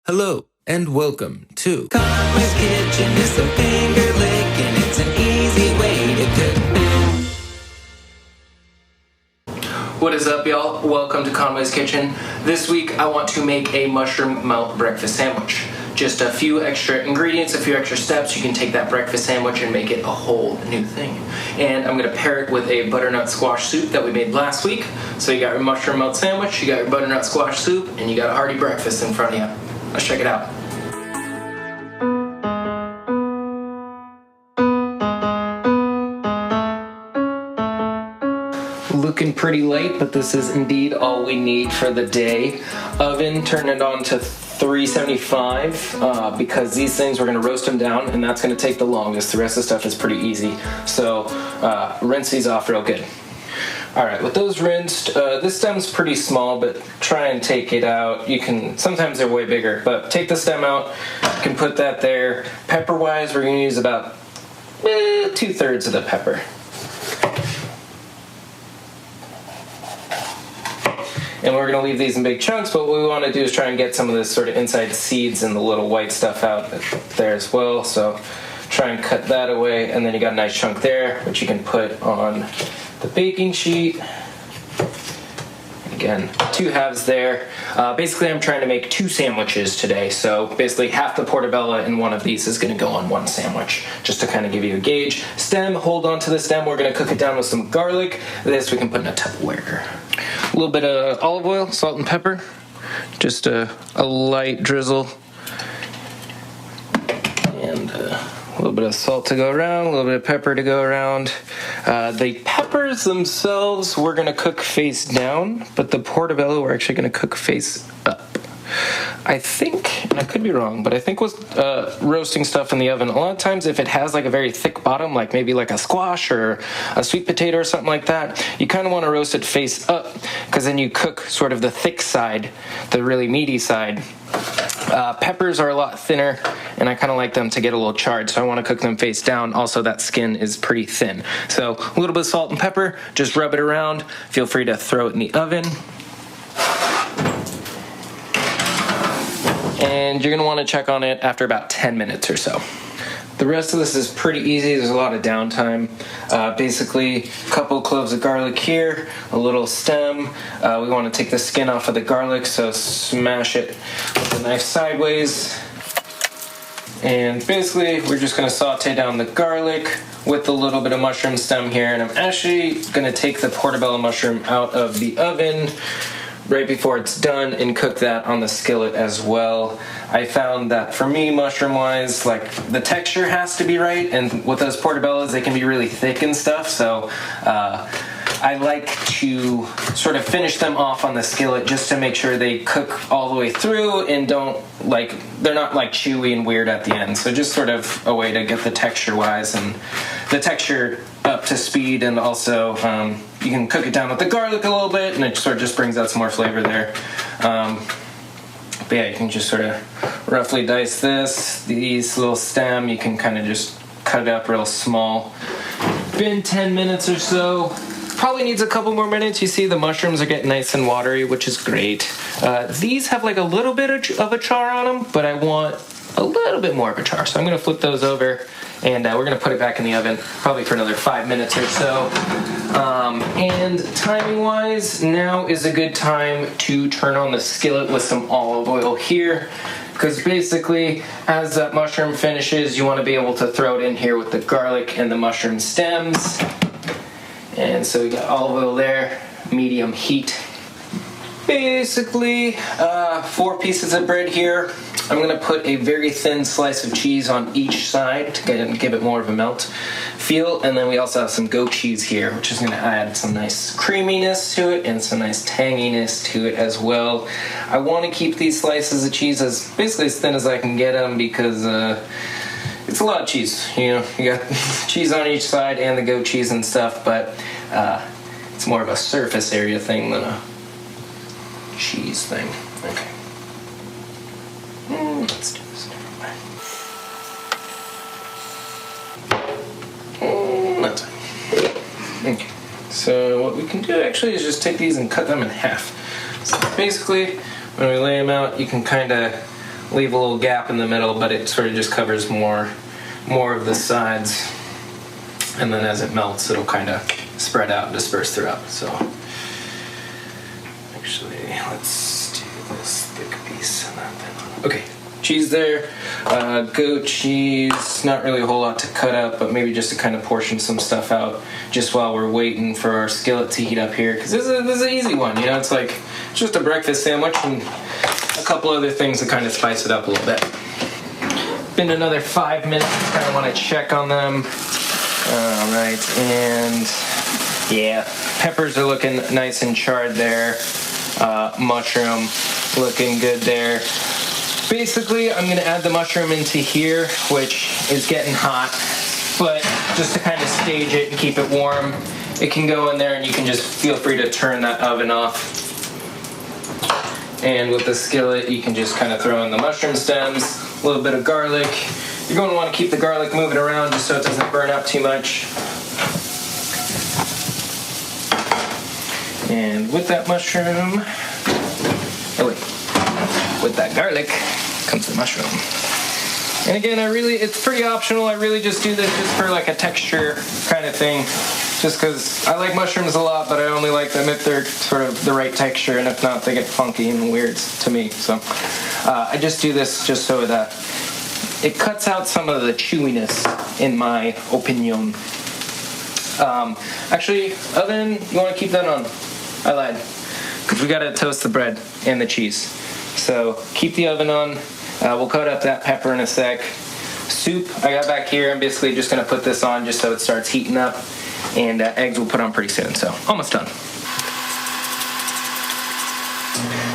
Hello and welcome to Conway's Kitchen. It's a finger lick and it's an easy way to cook. What is up, y'all? Welcome to Conway's Kitchen. This week I want to make a mushroom melt breakfast sandwich. Just a few extra ingredients, a few extra steps. You can take that breakfast sandwich and make it a whole new thing. And I'm gonna pair it with a butternut squash soup that we made last week. So you got your mushroom melt sandwich, you got your butternut squash soup, and you got a hearty breakfast in front of you. Let's check it out. Looking pretty late, but this is indeed all we need for the day. Oven, turn it on to 375 because these things we're going to roast them down, and that's going to take the longest. The rest of the stuff is pretty easy. So rinse these off real good. Alright, with those rinsed, this stem's pretty small, but try and take it out. You can, sometimes they're way bigger, but take the stem out, you can put that there. Pepper-wise, we're going to use about 2/3 of the pepper. And we're going to leave these in big chunks, but what we want to do is try and get some of this sort of inside seeds and the little white stuff out there as well. So try and cut that away, and then you got a nice chunk there, which you can put on the baking sheet. Again, 2 halves there. Basically, I'm trying to make 2 sandwiches today, so basically half the portabella in one of these is going to go on one sandwich, just to kind of give you a gauge. Stem, hold on to the stem. We're going to cook it down with some garlic. This we can put in a Tupperware. A little bit of olive oil, salt and pepper, just a light drizzle, and a little bit of salt to go around, a little bit of pepper to go around. The peppers themselves we're going to cook face down, but the portabella we're actually going to cook face up. I think, and I could be wrong, but I think with roasting stuff in the oven, a lot of times if it has like a very thick bottom, like maybe like a squash or a sweet potato or something like that, you kind of want to roast it face up, because then you cook sort of the thick side, the really meaty side. Peppers are a lot thinner, and I kind of like them to get a little charred, so I want to cook them face down. Also, that skin is pretty thin. So a little bit of salt and pepper, just rub it around. Feel free to throw it in the oven. And you're going to want to check on it after about 10 minutes or so. The rest of this is pretty easy. There's a lot of downtime. Basically, a couple cloves of garlic here, a little stem. We want to take the skin off of the garlic, so smash it with the knife sideways. And basically, we're just going to saute down the garlic with a little bit of mushroom stem here. And I'm actually going to take the portabella mushroom out of the oven right before it's done and cook that on the skillet as well. I found that for me, mushroom-wise, like the texture has to be right, and with those portabellas, they can be really thick and stuff, so I like to sort of finish them off on the skillet just to make sure they cook all the way through and they're not like chewy and weird at the end. So just sort of a way to get the texture-wise and the texture up to speed, and also you can cook it down with the garlic a little bit, and it sort of just brings out some more flavor there. But yeah, you can just sort of roughly dice these little stem. You can kind of just cut it up real small. Been 10 minutes or so. Probably needs a couple more minutes. You see the mushrooms are getting nice and watery, which is great. These have like a little bit of a char on them, but I want a little bit more of a char. So I'm going to flip those over, and we're going to put it back in the oven probably for another 5 minutes or so. And timing-wise, now is a good time to turn on the skillet with some olive oil here, because basically as that mushroom finishes, you want to be able to throw it in here with the garlic and the mushroom stems. And so we got olive oil there, medium heat. Basically, 4 pieces of bread here. I'm going to put a very thin slice of cheese on each side to give it more of a melt feel. And then we also have some goat cheese here, which is going to add some nice creaminess to it and some nice tanginess to it as well. I want to keep these slices of cheese as basically as thin as I can get them, because it's a lot of cheese. You know, you got cheese on each side and the goat cheese and stuff, but it's more of a surface area thing than a cheese thing. Okay. Let's do this a different way. That's fine. Okay. So what we can do actually is just take these and cut them in half. So basically, when we lay them out, you can kind of leave a little gap in the middle, but it sort of just covers more of the sides. And then as it melts, it'll kind of spread out and disperse throughout. So actually, let's do this thick piece and that thin one. Okay, cheese there. Goat cheese, not really a whole lot to cut up, but maybe just to kind of portion some stuff out just while we're waiting for our skillet to heat up here. Because this is an easy one, you know, it's like just a breakfast sandwich and a couple other things to kind of spice it up a little bit. Been another 5 minutes, kind of want to check on them. All right, and yeah, peppers are looking nice and charred there. Mushroom looking good there. Basically, I'm going to add the mushroom into here, which is getting hot, but just to kind of stage it and keep it warm, it can go in there and you can just feel free to turn that oven off. And with the skillet, you can just kind of throw in the mushroom stems, a little bit of garlic. You're going to want to keep the garlic moving around just so it doesn't burn up too much. And with that mushroom, with that garlic comes the mushroom. And again, it's pretty optional. I really just do this just for like a texture kind of thing. Just because I like mushrooms a lot, but I only like them if they're sort of the right texture, and if not, they get funky and weird to me. So I just do this just so that it cuts out some of the chewiness, in my opinion. Actually, oven, you want to keep that on. I lied. Because we got to toast the bread and the cheese. So keep the oven on. We'll cut up that pepper in a sec. Soup, I got back here. I'm basically just going to put this on just so it starts heating up. And eggs we'll put on pretty soon. So almost done.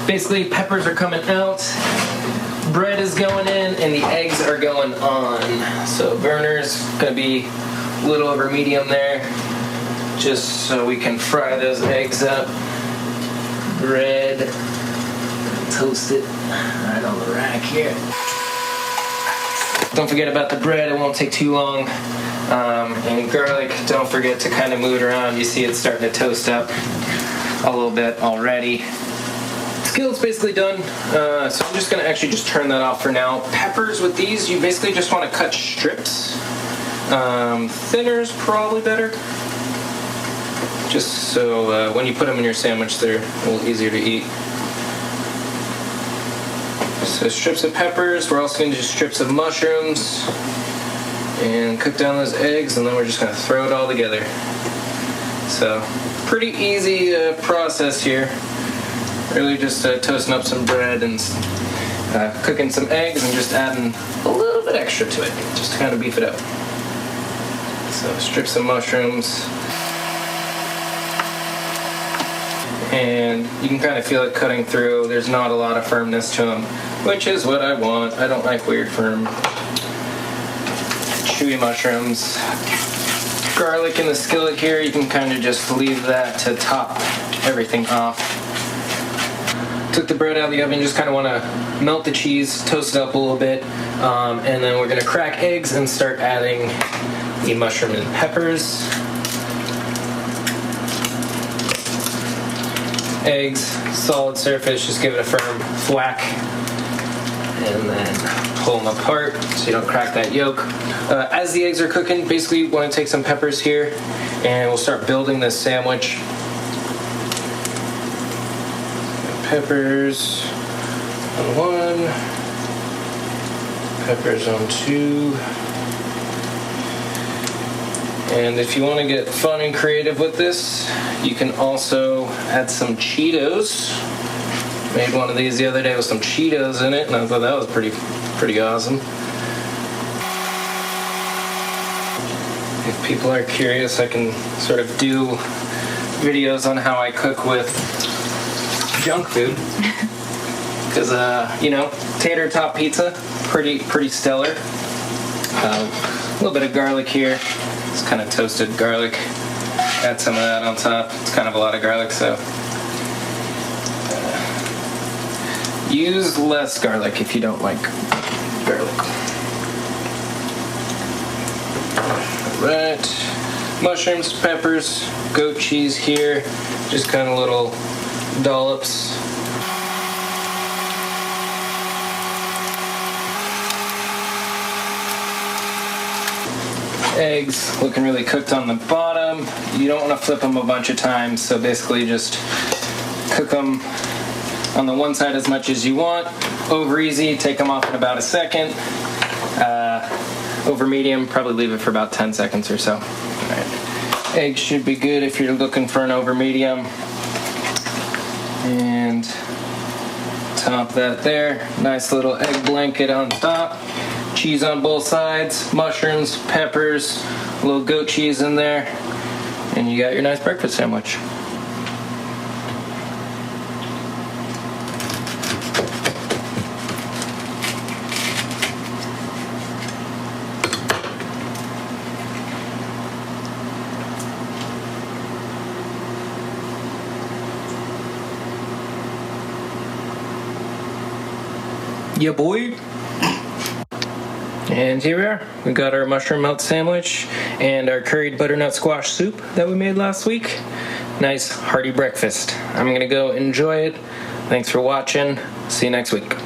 Basically, peppers are coming out. Bread is going in and the eggs are going on. So burner's gonna be a little over medium there, just so we can fry those eggs up. Bread, toast it right on the rack here. Don't forget about the bread, it won't take too long. And garlic, don't forget to kind of move it around. You see it's starting to toast up a little bit already. Skillet's basically done, so I'm just going to actually just turn that off for now. Peppers with these, you basically just want to cut strips. Thinner's probably better, just so when you put them in your sandwich, they're a little easier to eat. So strips of peppers. We're also going to do strips of mushrooms and cook down those eggs, and then we're just going to throw it all together. So pretty easy process here. Really just toasting up some bread and cooking some eggs and just adding a little bit extra to it, just to kind of beef it up. So strips of mushrooms. And you can kind of feel it cutting through. There's not a lot of firmness to them, which is what I want. I don't like weird, firm, chewy mushrooms. Garlic in the skillet here, you can kind of just leave that to top everything off. Took the bread out of the oven, just kind of want to melt the cheese, toast it up a little bit, and then we're going to crack eggs and start adding the mushroom and peppers. Eggs, solid surface, just give it a firm thwack, and then pull them apart so you don't crack that yolk. As the eggs are cooking, basically you want to take some peppers here, and we'll start building this sandwich. Peppers on one, peppers on two. And if you want to get fun and creative with this, you can also add some Cheetos. Made one of these the other day with some Cheetos in it, and I thought that was pretty awesome. If people are curious, I can sort of do videos on how I cook with junk food, because tater tot pizza, pretty stellar. A little bit of garlic here. It's kind of toasted garlic. Add some of that on top. It's kind of a lot of garlic, so use less garlic if you don't like garlic. Alright, mushrooms, peppers, goat cheese here, just kind of little Eggs looking really cooked on the bottom. You don't want to flip them a bunch of times, so basically just cook them on the one side as much as you want. Over easy, take them off in about a second. Over medium, probably leave it for about 10 seconds or so. All right. Eggs should be good if you're looking for an over medium. And top that there. Nice little egg blanket on top. Cheese on both sides. Mushrooms, peppers, a little goat cheese in there. And you got your nice breakfast sandwich. Yeah, boy. And here we are. We got our mushroom melt sandwich and our curried butternut squash soup that we made last week. Nice hearty breakfast. I'm gonna go enjoy it. Thanks for watching. See you next week.